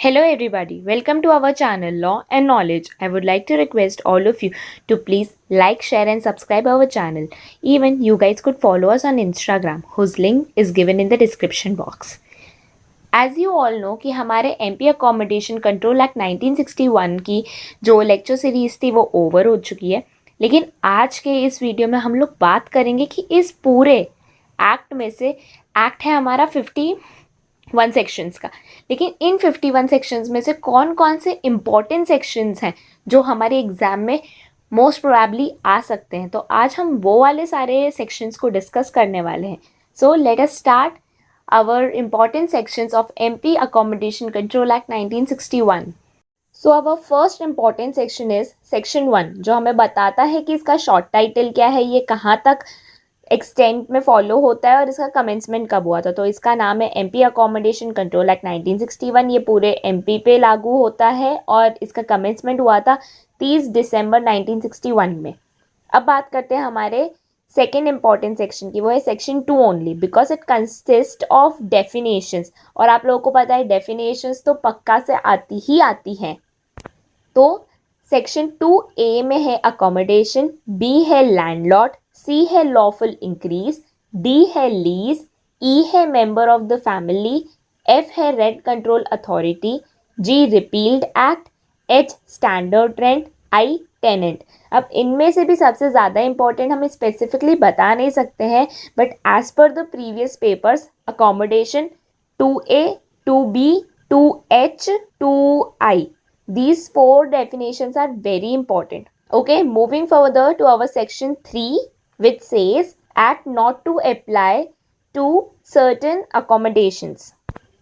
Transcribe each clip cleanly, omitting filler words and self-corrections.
Hello everybody, welcome to our channel Law and Knowledge. I would like to request all of you to please like, share and subscribe our channel. Even you guys could follow us on Instagram whose link is given in the description box. As you all know कि हमारे MP accommodation control act 1961 की जो lecture series थी वो over हो चुकी है, लेकिन आज के इस वीडियो में हम लोग बात करेंगे कि इस पूरे एक्ट में से एक्ट है हमारा 51 सेक्शंस का, लेकिन इन 51 सेक्शंस में से कौन कौन से इम्पॉर्टेंट सेक्शंस हैं जो हमारे एग्ज़ाम में मोस्ट प्रोबेबली आ सकते हैं। तो आज हम वो वाले सारे सेक्शंस को डिस्कस करने वाले हैं। So let us start our important sections of MP accommodation control act 1961। So our first important section is section 1, जो हमें बताता है कि इसका शॉर्ट टाइटल क्या है, ये कहाँ तक एक्सटेंट में फॉलो होता है और इसका कमेंसमेंट कब हुआ था। तो इसका नाम है MP अकोमोडेशन कंट्रोल एक्ट 1961। ये पूरे MP पे लागू होता है और इसका कमेंसमेंट हुआ था 30 दिसंबर 1961 में। अब बात करते हैं हमारे सेकेंड इंपॉर्टेंट सेक्शन की, वो है section 2 only, because it consist of definitions. और आप लोगों को पता है डेफिनेशंस तो पक्का से आती ही आती हैं। तो सेक्शन 2A में है अकोमोडेशन, B है लैंडलॉर्ड, C है लॉफुल इंक्रीज, D है लीज, E है member of the family, F है rent control authority, G repealed act, H standard rent, I tenant. अब इनमें से भी सबसे ज़्यादा इंपॉर्टेंट हम स्पेसिफिकली बता नहीं सकते हैं, but as per the previous papers accommodation 2A, 2B, 2H, 2I, these four definitions are very important. Okay, moving further to our section 3, which says act not to apply to certain accommodations.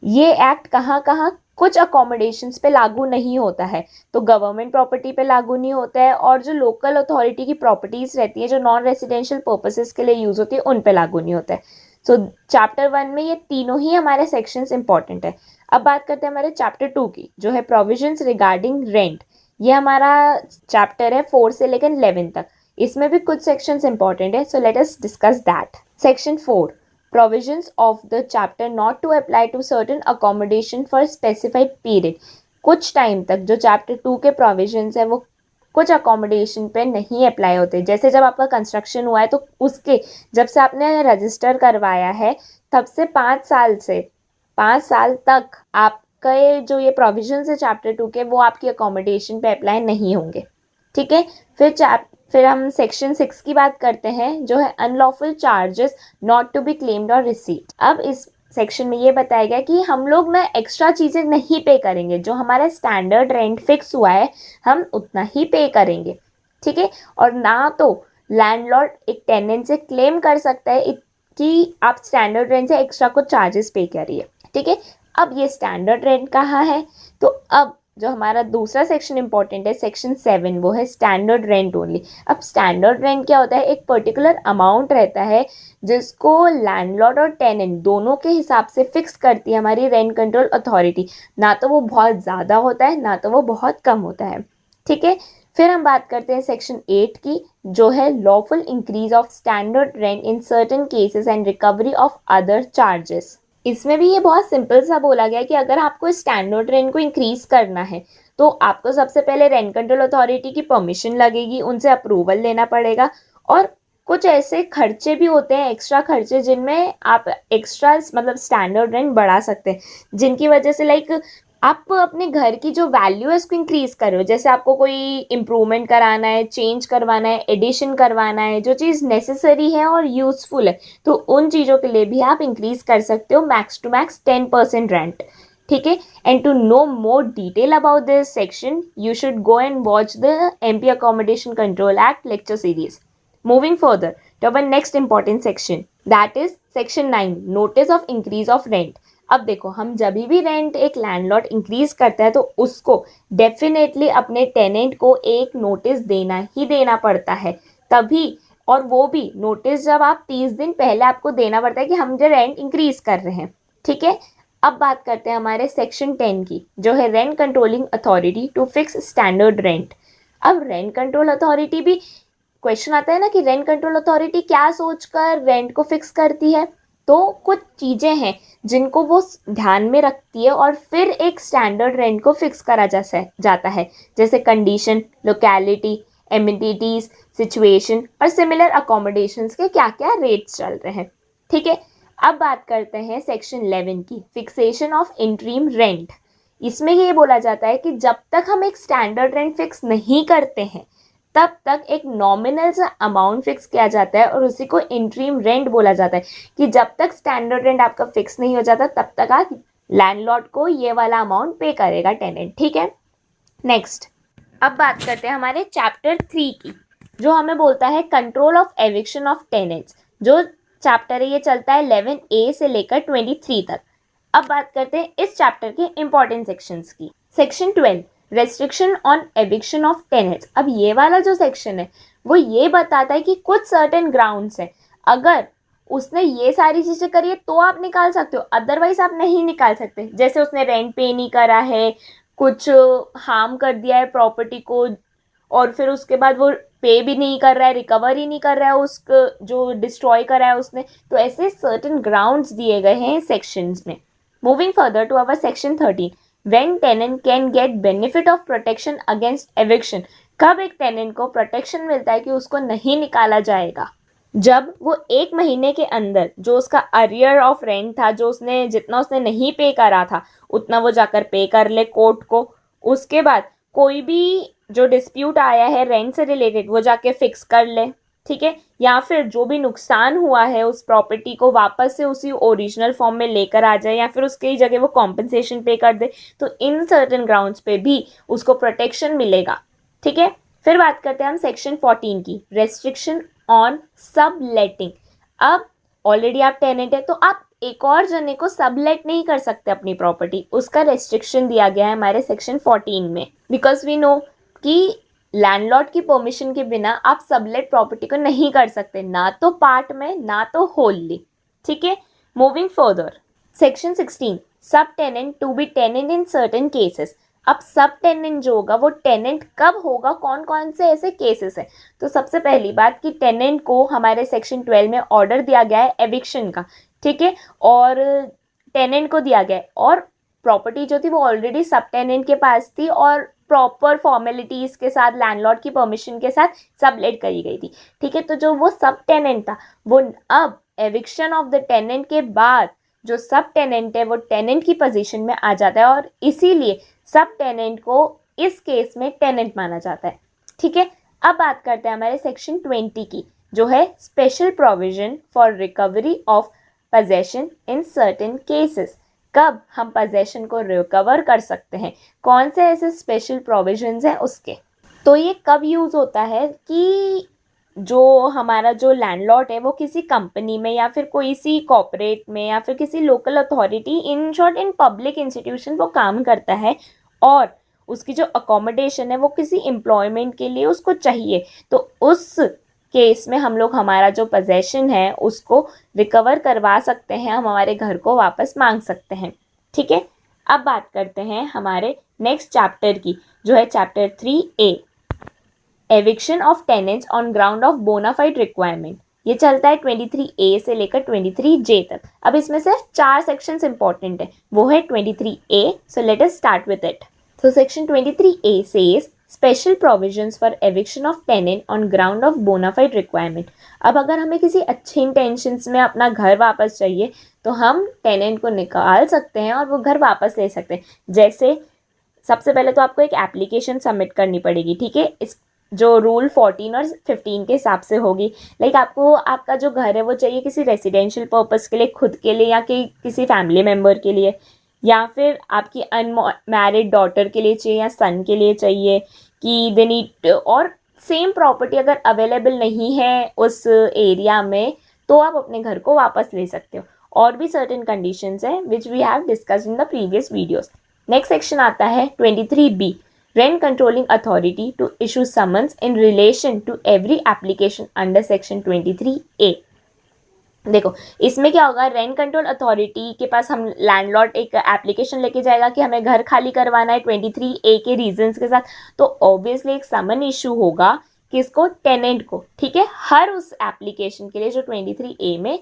ये act कहाँ कहाँ कुछ accommodations पे लागू नहीं होता है। तो गवर्नमेंट प्रॉपर्टी पे लागू नहीं होता है, और जो लोकल अथॉरिटी की प्रॉपर्टीज रहती है जो नॉन रेसिडेंशियल पर्पसेस के लिए यूज होती है उन पे लागू नहीं होता है। सो चैप्टर 1 में ये तीनों ही हमारे सेक्शंस इंपॉर्टेंट है। अब बात करते हैं हमारे चैप्टर 2 की, जो है प्रोविजंस रिगार्डिंग रेंट। ये हमारा चैप्टर है 4 से लेकर 11 तक। इसमें भी कुछ सेक्शंस इंपॉर्टेंट है, सो let us discuss that. Section 4, provisions of the chapter not to apply to certain accommodation for specified period। कुछ टाइम तक जो चैप्टर 2 के प्रोविजंस है वो कुछ अकोमोडेशन पे नहीं अप्लाई होते। जैसे जब आपका कंस्ट्रक्शन हुआ है तो उसके जब से आपने रजिस्टर करवाया है तब से 5 साल तक आपके जो ये प्रोविजंस है चैप्टर 2 के वो आपकी अकोमोडेशन पे अप्लाई नहीं होंगे। ठीक है, फिर हम सेक्शन 6 की बात करते हैं, जो है unlawful charges not to be claimed और रिसीव्ड। अब इस सेक्शन में ये बताया गया कि हम लोग ना एक्स्ट्रा चीज़ें नहीं पे करेंगे, जो हमारा स्टैंडर्ड रेंट फिक्स हुआ है हम उतना ही पे करेंगे। ठीक है, और ना तो लैंडलॉर्ड एक टेनेंट से क्लेम कर सकता है कि आप स्टैंडर्ड रेंट से एक्स्ट्रा कुछ चार्जेस पे करिए। ठीक है, अब ये स्टैंडर्ड रेंट कहाँ है, तो अब जो हमारा दूसरा सेक्शन इंपॉर्टेंट है सेक्शन 7, वो है स्टैंडर्ड रेंट ओनली। अब स्टैंडर्ड रेंट क्या होता है, एक पर्टिकुलर अमाउंट रहता है जिसको लैंडलॉर्ड और टेनेंट दोनों के हिसाब से फिक्स करती है हमारी रेंट कंट्रोल अथॉरिटी। ना तो वो बहुत ज़्यादा होता है ना तो वो बहुत कम होता है। ठीक है, फिर हम बात करते हैं सेक्शन 8 की, जो है lawful increase of standard rent in certain cases and recovery of other charges. इसमें भी ये बहुत सिंपल सा बोला गया कि अगर आपको स्टैंडर्ड रेंट को इंक्रीज करना है तो आपको सबसे पहले रेंट कंट्रोल अथॉरिटी की परमिशन लगेगी, उनसे अप्रूवल लेना पड़ेगा। और कुछ ऐसे खर्चे भी होते हैं, एक्स्ट्रा खर्चे, जिनमें आप एक्स्ट्रा मतलब स्टैंडर्ड रेंट बढ़ा सकते हैं, जिनकी वजह से लाइक आप अपने घर की जो वैल्यू है उसको इंक्रीज कर रहे हो। जैसे आपको कोई इम्प्रूवमेंट कराना है, चेंज करवाना है, एडिशन करवाना है, जो चीज़ नेसेसरी है और यूजफुल है, तो उन चीज़ों के लिए भी आप इंक्रीज कर सकते हो मैक्स टू मैक्स 10% रेंट। ठीक है, and to know more detail about this section you should go and watch the MP accommodation control act lecture series. Moving further to our next important section, that is section 9, notice of increase of rent। अब देखो, हम जब भी rent एक landlord increase करता है तो उसको डेफिनेटली अपने टेनेंट को एक नोटिस देना ही देना पड़ता है तभी, और वो भी नोटिस जब आप 30 दिन पहले आपको देना पड़ता है कि हम जो रेंट इंक्रीज कर रहे हैं। ठीक है, अब बात करते हैं हमारे सेक्शन 10 की, जो है rent controlling authority to fix standard rent. अब रेंट कंट्रोल अथॉरिटी भी क्वेश्चन आता है ना कि रेंट कंट्रोल अथॉरिटी क्या सोचकर रेंट को फिक्स करती है, तो कुछ चीज़ें हैं जिनको वो ध्यान में रखती है और फिर एक स्टैंडर्ड रेंट को फिक्स करा जाता है, जैसे कंडीशन, लोकेलिटी, एमिनिटीज, सिचुएशन और सिमिलर अकोमोडेशंस के क्या क्या रेट्स चल रहे हैं। ठीक है, अब बात करते हैं सेक्शन 11 की, फिक्सेशन ऑफ इंटरीम रेंट। इसमें ये बोला जाता है कि जब तक हम एक स्टैंडर्ड रेंट फिक्स नहीं करते हैं तब तक एक नॉमिनल सा अमाउंट फिक्स किया जाता है और उसी को इंटरीम रेंट बोला जाता है, कि जब तक स्टैंडर्ड रेंट आपका फिक्स नहीं हो जाता तब तक आप लैंडलॉर्ड को ये वाला अमाउंट पे करेगा टेनेंट। ठीक है, नेक्स्ट अब बात करते हैं हमारे चैप्टर 3 की, जो हमें बोलता है control of eviction of tenants. जो चैप्टर है ये चलता है 11A से लेकर 23 तक। अब बात करते हैं इस चैप्टर के इंपॉर्टेंट सेक्शंस की। Section 12, restriction on eviction of tenants. अब ये वाला जो सेक्शन है वो ये बताता है कि कुछ सर्टेन ग्राउंड्स हैं, अगर उसने ये सारी चीज़ें करी है तो आप निकाल सकते हो, अदरवाइज आप नहीं निकाल सकते। जैसे उसने रेंट पे नहीं करा है, कुछ हार्म कर दिया है प्रॉपर्टी को, और फिर उसके बाद वो पे भी नहीं कर रहा है, रिकवर ही नहीं कर रहा है उसको जो डिस्ट्रॉय करा है उसने, तो ऐसे सर्टेन ग्राउंड्स दिए गए हैं सेक्शंस में। Moving further to our section 13, when tenant can get benefit of protection against eviction. कब एक टेनेंट को प्रोटेक्शन मिलता है कि उसको नहीं निकाला जाएगा? जब वो 1 महीने के अंदर जो उसका अरियर ऑफ रेंट था, जो उसने जितना उसने नहीं पे करा था उतना वो जाकर पे कर ले कोर्ट को। उसके बाद कोई भी जो डिस्प्यूट आया है रेंट से रिलेटेड वो जाके फिक्स कर ले। ठीक है, या फिर जो भी नुकसान हुआ है उस प्रॉपर्टी को वापस से उसी ओरिजिनल फॉर्म में लेकर आ जाए, या फिर उसकी जगह वो कॉम्पनसेशन पे कर दे, तो इन सर्टेन ग्राउंड्स पे भी उसको प्रोटेक्शन मिलेगा। ठीक है, फिर बात करते हैं हम सेक्शन 14 की, रेस्ट्रिक्शन ऑन सब लेटिंग। अब ऑलरेडी आप टेनेंट है तो आप एक और जने को सबलेट नहीं कर सकते अपनी प्रॉपर्टी, उसका रेस्ट्रिक्शन दिया गया है हमारे सेक्शन 14 में। बिकॉज वी नो कि लैंडलॉर्ड की परमिशन के बिना आप सबलेट प्रॉपर्टी को नहीं कर सकते, ना तो पार्ट में ना तो होलली। ठीक है, moving further, section 16, sub tenant to be tenant in certain cases. अब सब टेनेंट जो होगा वो टेनेंट कब होगा, कौन कौन से ऐसे केसेस हैं? तो सबसे पहली बात कि टेनेंट को हमारे सेक्शन 12 में ऑर्डर दिया गया है एविक्शन का। ठीक है, और टेनेंट को दिया गया है, और प्रॉपर्टी जो थी वो ऑलरेडी सब टेनेंट के पास थी और प्रॉपर फॉर्मेलिटीज के साथ लैंडलॉर्ड की परमिशन के साथ सबलेट करी गई थी। ठीक है, तो जो वो सब टेनेंट था वो अब एविक्शन ऑफ द टेनेंट के बाद जो सब टेनेंट है वो टेनेंट की पोजीशन में आ जाता है, और इसीलिए सब टेनेंट को इस केस में टेनेंट माना जाता है। ठीक है, अब बात करते हैं हमारे सेक्शन 20 की, जो है special provision for recovery of possession in certain cases. कब हम पोजेशन को रिकवर कर सकते हैं, कौन से ऐसे स्पेशल प्रोविजंस हैं उसके। तो ये कब यूज़ होता है कि जो हमारा जो लैंडलॉर्ड है वो किसी कंपनी में या फिर कोई सी कॉर्पोरेट में या फिर किसी local authority, in short in public institution वो काम करता है, और उसकी जो अकोमोडेशन है वो किसी एम्प्लॉयमेंट के लिए उसको चाहिए, तो उस केस में हम लोग हमारा जो पोजेशन है उसको रिकवर करवा सकते हैं, हम हमारे घर को वापस मांग सकते हैं। ठीक है, अब बात करते हैं हमारे नेक्स्ट चैप्टर की, जो है chapter 3A, eviction of tenants on ground of bona fide requirement. ये चलता है 23A से लेकर 23J तक। अब इसमें सिर्फ 4 सेक्शंस इंपॉर्टेंट है, वो है 23A, so let us start with it. तो section 23A says special provisions for eviction of tenant on ground of bona fide requirement. अब अगर हमें किसी अच्छी इंटेंशंस में अपना घर वापस चाहिए तो हम टेनेंट को निकाल सकते हैं और वो घर वापस ले सकते हैं। जैसे सबसे पहले तो आपको एक एप्लीकेशन सबमिट करनी पड़ेगी। ठीक है, इस जो रूल 14 और 15 के हिसाब से होगी। लाइक आपको आपका जो घर है वो चाहिए किसी रेसिडेंशियल पर्पस के लिए, खुद के लिए, या कि किसी फैमिली मेम्बर के लिए, या फिर आपकी अनमैरिड डॉटर के लिए चाहिए या सन के लिए चाहिए, कि दे नीड, और सेम प्रॉपर्टी अगर अवेलेबल नहीं है उस एरिया में तो आप अपने घर को वापस ले सकते हो। और भी सर्टेन कंडीशंस हैं which we have discussed in the previous videos. Next section आता है 23B, rent controlling authority to issue summons in relation to every application under section 23A। देखो इसमें क्या होगा, रेंट कंट्रोल अथॉरिटी के पास हम लैंडलॉर्ड एक एप्लीकेशन लेके जाएगा कि हमें घर खाली करवाना है 23A के रीजंस के साथ, तो ऑब्वियसली एक समन इशू होगा किसको, टेनेंट को। ठीक है, हर उस एप्लीकेशन के लिए जो 23A में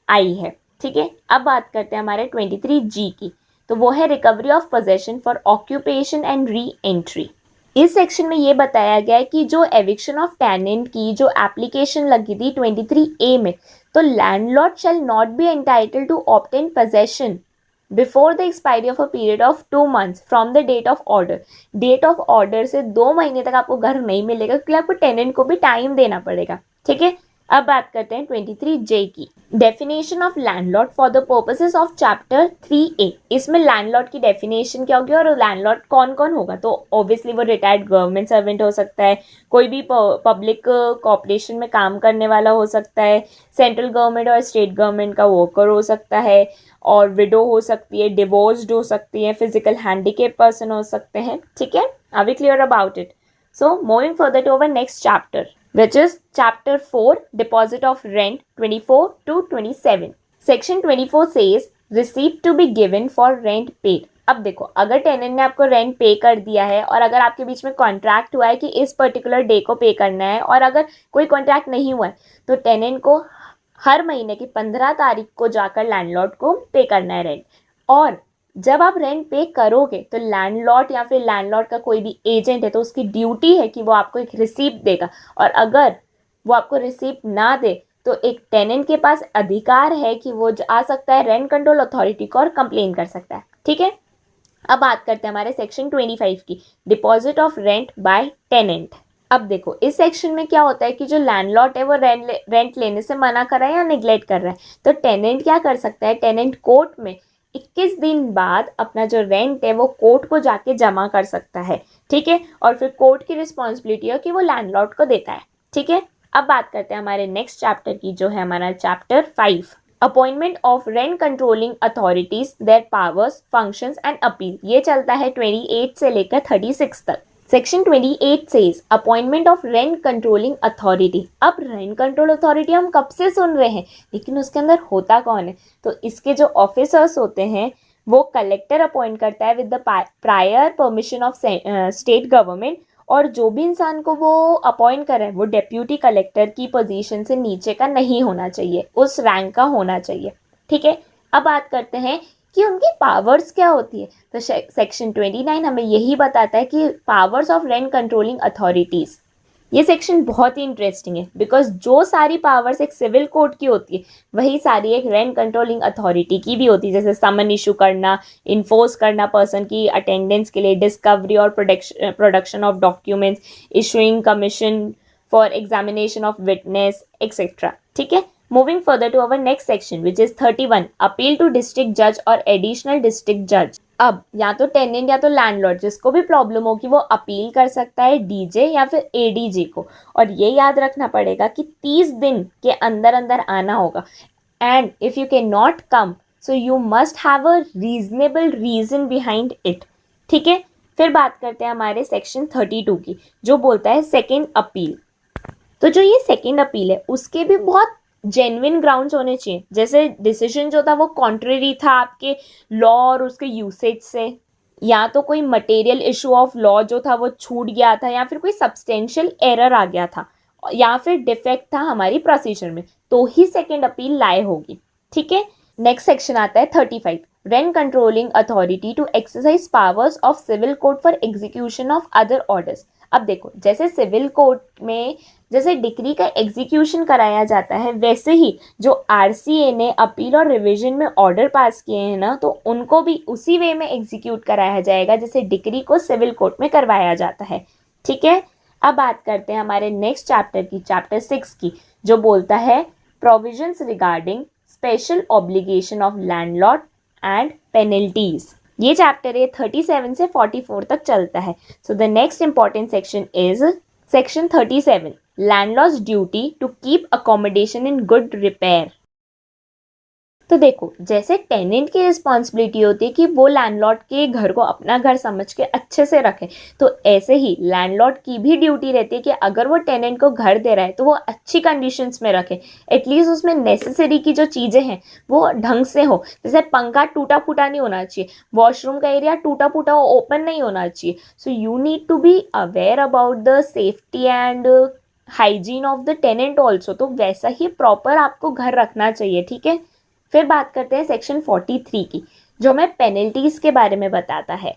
आई है। ठीक है, अब बात करते हैं हमारे 23G की, तो वो है recovery of possession for occupation and re entry. इस सेक्शन में ये बताया गया है कि जो एविक्शन ऑफ टेनेंट की जो एप्लीकेशन लगी थी 23A में, तो landlord shall not be entitled to obtain possession before the expiry of a period of 2 months from the date of order. Date of order से 2 महीने तक आपको घर नहीं मिलेगा, क्योंकि आपको टेनेंट को भी टाइम देना पड़ेगा। ठीक है, अब बात करते हैं 23J की, definition of landlord for the purposes of chapter 3A। इसमें लैंडलॉर्ड की डेफिनेशन क्या होगी और लैंडलॉर्ड कौन कौन होगा, तो ऑब्वियसली वो रिटायर्ड गवर्नमेंट सर्वेंट हो सकता है, कोई भी पब्लिक कॉर्पोरेशन में काम करने वाला हो सकता है, सेंट्रल गवर्नमेंट और स्टेट गवर्नमेंट का वर्कर हो सकता है, और विडो हो सकती है, डिवोर्स्ड हो सकती है, फिजिकल हैंडीकेप पर्सन हो सकते हैं। ठीक है, are we clear about it? So moving further to our next chapter, which is chapter 4, deposit of rent, 24 to 27. section 24 says receipt to be given for rent paid. अब देखो, अगर tenant ने आपको रेंट पे कर दिया है और अगर आपके बीच में कॉन्ट्रैक्ट हुआ है कि इस पर्टिकुलर डे को पे करना है, और अगर कोई कॉन्ट्रैक्ट नहीं हुआ है, तो टेनेंट को हर महीने की 15 तारीख को जाकर लैंडलॉर्ड को पे करना है रेंट। और जब आप रेंट पे करोगे तो लैंडलॉर्ड या फिर लैंडलॉर्ड का कोई भी एजेंट है तो उसकी ड्यूटी है कि वो आपको एक रिसीप्ट देगा, और अगर वो आपको रिसीप्ट ना दे तो एक टेनेंट के पास अधिकार है कि वो आ सकता है रेंट कंट्रोल अथॉरिटी को और कंप्लेन कर सकता है। ठीक है, अब बात करते हैं हमारे सेक्शन 25 की, deposit of rent by tenant. अब देखो, इस सेक्शन में क्या होता है कि जो लैंडलॉर्ड है वो रेंट लेने से मना कर रहा है या निगलेक्ट कर रहा है, तो टेनेंट क्या कर सकता है, टेनेंट कोर्ट में 21 दिन बाद अपना जो रेंट है वो कोर्ट को जाके जमा कर सकता है। ठीक है, और फिर कोर्ट की रिस्पॉन्सिबिलिटी है कि वो लैंडलॉर्ड को देता है। ठीक है, अब बात करते हैं हमारे नेक्स्ट चैप्टर की, जो है हमारा chapter 5, appointment of rent controlling authorities, there powers, functions and appeal. ये चलता है 28 से लेकर 36 तक। Section 28 says appointment of rent controlling authority. अब रेंट कंट्रोल अथॉरिटी हम कब से सुन रहे हैं, लेकिन उसके अंदर होता कौन है, तो इसके जो ऑफिसर्स होते हैं वो कलेक्टर अपॉइंट करता है with the prior permission of state government, और जो भी इंसान को वो अपॉइंट कर रहा है वो डेप्यूटी कलेक्टर की पोजीशन से नीचे का नहीं होना चाहिए, उस रैंक का होना चाहिए। ठीक है, अब बात करते हैं कि उनकी पावर्स क्या होती है, तो सेक्शन 29 हमें यही बताता है कि powers of rent controlling authorities. ये सेक्शन बहुत ही इंटरेस्टिंग है, बिकॉज जो सारी पावर्स एक सिविल कोर्ट की होती है वही सारी एक रेंट कंट्रोलिंग अथॉरिटी की भी होती है, जैसे समन इशू करना, इन्फोर्स करना पर्सन की अटेंडेंस के लिए, डिस्कवरी और production of documents, issuing commission for examination of witness etcetera. ठीक है, moving further to our next section which is 31, appeal to district जज और एडिशनल डिस्ट्रिक्ट जज। अब या तो टेनेंट या तो लैंडलॉर्ड जिसको भी प्रॉब्लम होगी वो अपील कर सकता है डीजे या फिर एडीजे को, और ये याद रखना पड़ेगा कि 30 दिन के अंदर अंदर आना होगा, and if you can not come so you must have a reasonable reason behind it. ठीक है, फिर बात करते हैं हमारे सेक्शन 32 की, जो बोलता है सेकेंड अपील। तो जो ये सेकेंड अपील है उसके भी बहुत जेन्युइन ग्राउंड्स होने चाहिए, जैसे डिसीजन जो था वो कॉन्ट्रेरी था आपके लॉ और उसके यूसेज से, या तो कोई मटेरियल इशू ऑफ लॉ जो था वो छूट गया था, या फिर कोई सब्सटेंशियल एरर आ गया था, या फिर डिफेक्ट था हमारी प्रोसीजर में, तो ही सेकेंड अपील लाए होगी। ठीक है, नेक्स्ट सेक्शन आता है 35, rent controlling authority to exercise powers of civil court for execution of other orders. अब देखो, जैसे सिविल कोर्ट में जैसे डिक्री का एग्जीक्यूशन कराया जाता है, वैसे ही जो आरसीए ने अपील और रिवीजन में ऑर्डर पास किए हैं ना, तो उनको भी उसी वे में एग्जीक्यूट कराया जाएगा जैसे डिक्री को सिविल कोर्ट में करवाया जाता है। ठीक है, अब बात करते हैं हमारे नेक्स्ट चैप्टर की, चैप्टर 6 की, जो बोलता है provisions regarding special obligation of landlord and penalties. ये चैप्टर है 37 से 44 तक चलता है। So the next important section is section 37, landlord's duty to keep accommodation in good repair. तो देखो, जैसे टेनेंट की रिस्पॉन्सिबिलिटी होती है कि वो लैंडलॉर्ड के घर को अपना घर समझ के अच्छे से रखे, तो ऐसे ही लैंडलॉर्ड की भी ड्यूटी रहती है कि अगर वो टेनेंट को घर दे रहा है तो वो अच्छी कंडीशंस में रखे, एटलीस्ट उसमें नेसेसरी की जो चीज़ें हैं वो ढंग से हो, जैसे पंखा टूटा फूटा नहीं होना चाहिए, वॉशरूम का एरिया टूटा फूटा ओपन नहीं होना चाहिए। So you need to be aware about the safety and hygiene of the tenant also, तो वैसा ही प्रॉपर आपको घर रखना चाहिए। ठीक है, फिर बात करते हैं सेक्शन 43 की, जो हमें पेनल्टीज के बारे में बताता है।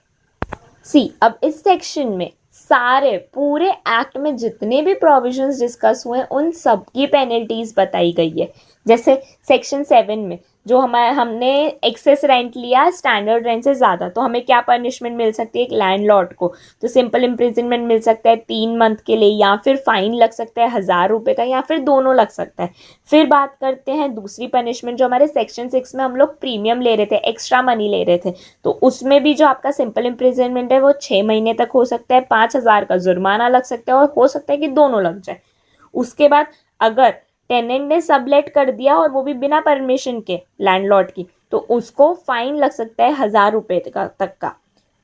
अब इस सेक्शन में सारे पूरे एक्ट में जितने भी प्रोविजंस डिस्कस हुए उन सब की पेनल्टीज बताई गई है। जैसे सेक्शन 7 में जो हमने एक्सेस रेंट लिया स्टैंडर्ड रेंट से ज़्यादा, तो हमें क्या पनिशमेंट मिल सकती है एक लैंडलॉर्ड को, तो सिंपल इम्प्रिजनमेंट मिल सकता है 3 मंथ के लिए, या फिर फाइन लग सकता है 1000 रुपये का, या फिर दोनों लग सकता है। फिर बात करते हैं दूसरी पनिशमेंट, जो हमारे सेक्शन 6 में हम लोग प्रीमियम ले रहे थे, एक्स्ट्रा मनी ले रहे थे, तो उसमें भी जो आपका सिंपल इम्प्रिजनमेंट है वो 6 महीने तक हो सकता है, 5000 का जुर्माना लग सकता है, और हो सकता है कि दोनों लग जाए। उसके बाद अगर टेनेंट ने सबलेट कर दिया और वो भी बिना परमिशन के लैंडलॉर्ड की, तो उसको फाइन लग सकता है 1000 रुपये तक का।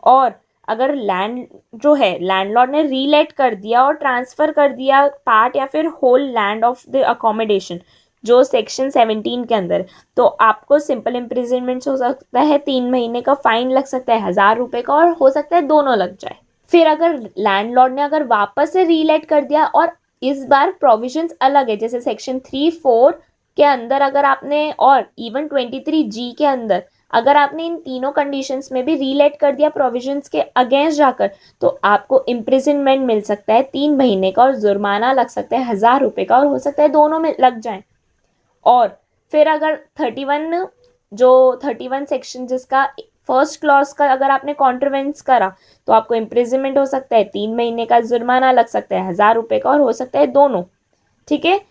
और अगर लैंडलॉर्ड ने रीलेट कर दिया और ट्रांसफर कर दिया पार्ट या फिर whole land of the accommodation जो सेक्शन 17 के अंदर, तो आपको सिंपल इम्प्रिजनमेंट हो सकता है 3 महीने का, फाइन लग सकता है 1000 रुपये का, और हो सकता है दोनों लग जाए। फिर अगर लैंडलॉर्ड ने अगर वापस से रीलेट कर दिया और इस बार प्रोविजंस अलग है, जैसे सेक्शन 3-4 के अंदर अगर आपने, और इवन 23G के अंदर अगर आपने इन तीनों कंडीशंस में भी रीलेट कर दिया प्रोविजंस के अगेंस्ट जाकर, तो आपको इम्प्रिजनमेंट मिल सकता है 3 महीने का, और जुर्माना लग सकता है 1000 रुपये का, और हो सकता है दोनों में लग जाए। और फिर अगर 31 सेक्शन जिसका फर्स्ट क्लॉज का अगर आपने कॉन्ट्रवेंस करा, तो आपको इम्प्रिजनमेंट हो सकता है 3 महीने का, जुर्माना लग सकता है 1000 रुपये का, और हो सकता है दोनों। ठीक है,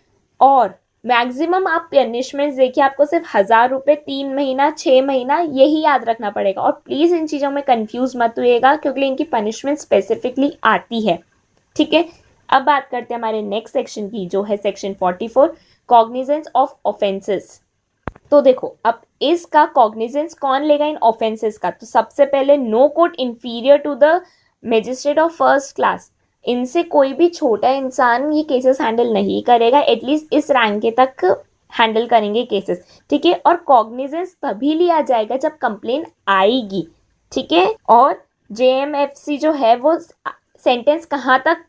और मैक्सिमम आप पनिशमेंट देखिए, आपको सिर्फ 1000 रुपये, 3 महीना, 6 महीना, यही याद रखना पड़ेगा। और प्लीज़ इन चीज़ों में कंफ्यूज मत होइएगा, क्योंकि इनकी पनिशमेंट स्पेसिफिकली आती है। ठीक है, अब बात करते हैं हमारे नेक्स्ट सेक्शन की, जो है सेक्शन 44, कॉग्निजेंस ऑफ ऑफेंसेस। तो देखो, अब इसका कॉग्निजेंस कौन लेगा इन ऑफेंसेस का, तो सबसे पहले no court inferior to the magistrate of first class, इनसे कोई भी छोटा इंसान ये केसेस हैंडल नहीं करेगा, एटलीस्ट इस रैंक के तक हैंडल करेंगे केसेस। ठीक है, और कॉग्निजेंस तभी लिया जाएगा जब कंप्लेन आएगी। ठीक है, और JMFC जो है वो सेंटेंस कहाँ तक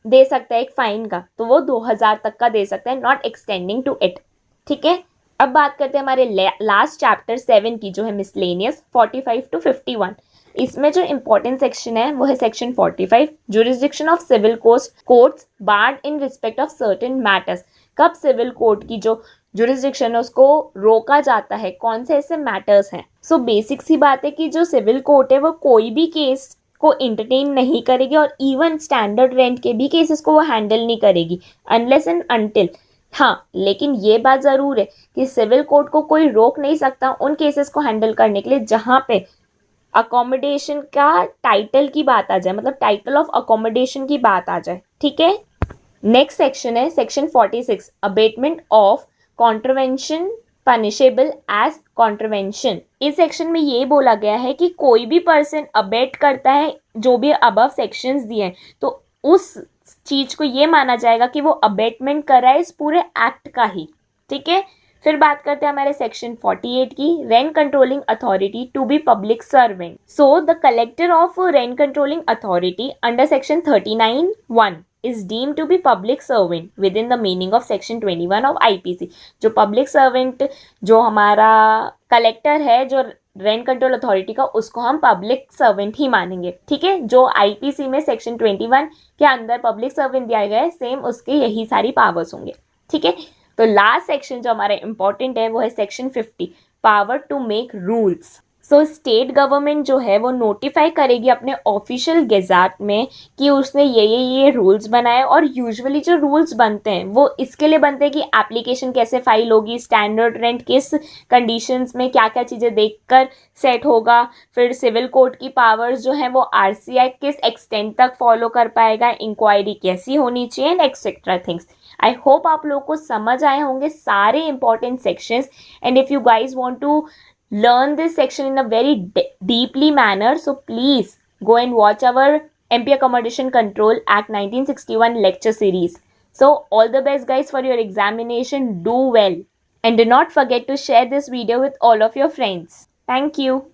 दे सकता है एक फाइन का, तो वो 2000 तक का दे सकता है, नॉट एक्सटेंडिंग टू इट। ठीक है, अब बात करते हैं हमारे लास्ट चैप्टर 7 की, जो है मिसलेनियस 45 to 51। इसमें जो इंपॉर्टेंट सेक्शन है वो है section 45, jurisdiction of civil courts barred in respect of certain matters. कब सिविल कोर्ट की जो जुरिस्डिक्शन है उसको रोका जाता है, कौन से ऐसे मैटर्स हैं। सो बेसिक सी बात है कि जो सिविल कोर्ट है वो कोई भी केस को इंटरटेन नहीं करेगी, और इवन स्टैंडर्ड रेंट के भी केसेस को वो हैंडल नहीं करेगी अनलेस एंड अनटिल। हाँ, लेकिन ये बात ज़रूर है कि सिविल कोर्ट को कोई रोक नहीं सकता उन केसेस को हैंडल करने के लिए जहाँ पे अकोमोडेशन का टाइटल की बात आ जाए, मतलब टाइटल ऑफ अकोमोडेशन की बात आ जाए। ठीक है, नेक्स्ट सेक्शन है section 46, abetment of contravention punishable as contravention. इस सेक्शन में ये बोला गया है कि कोई भी पर्सन अबेट करता है जो भी अबव सेक्शंस दिए हैं, तो उस चीज को ये माना जाएगा कि वो अबेटमेंट कर रहा है इस पूरे एक्ट का ही। ठीक है, फिर बात करते हैं हमारे सेक्शन 48 की, rent controlling authority to be public servant. So the collector of rent controlling authority under section 39(1) is deemed to be public servant within the meaning of section 21 of IPC। जो पब्लिक सर्वेंट जो हमारा collector है जो rent control authority का, उसको हम public servant ही मानेंगे। ठीक है, जो IPC में सेक्शन 21 के अंदर पब्लिक सर्वेंट दिया गया है, सेम उसके यही सारी पावर्स होंगे। ठीक है, तो लास्ट सेक्शन जो हमारा इंपॉर्टेंट है वो है section 50, power to make rules. So state government जो है वो नोटिफाई करेगी अपने ऑफिशियल गेजेट में कि उसने ये रूल्स बनाए, और यूजुअली जो रूल्स बनते हैं वो इसके लिए बनते हैं कि एप्लीकेशन कैसे फाइल होगी, स्टैंडर्ड रेंट किस कंडीशंस में क्या क्या चीज़ें देखकर सेट होगा, फिर सिविल कोर्ट की पावर्स जो है वो RCI किस एक्सटेंट तक फॉलो कर पाएगा, इंक्वायरी कैसी होनी चाहिए, and etcetera things. I hope आप लोगों को समझ आए होंगे सारे important sections, and if you guys want to learn this section in a very deeply manner, so please go and watch our MP Accommodation Control Act 1961 lecture series. So all the best guys for your examination, do well, and do not forget to share this video with all of your friends. Thank you.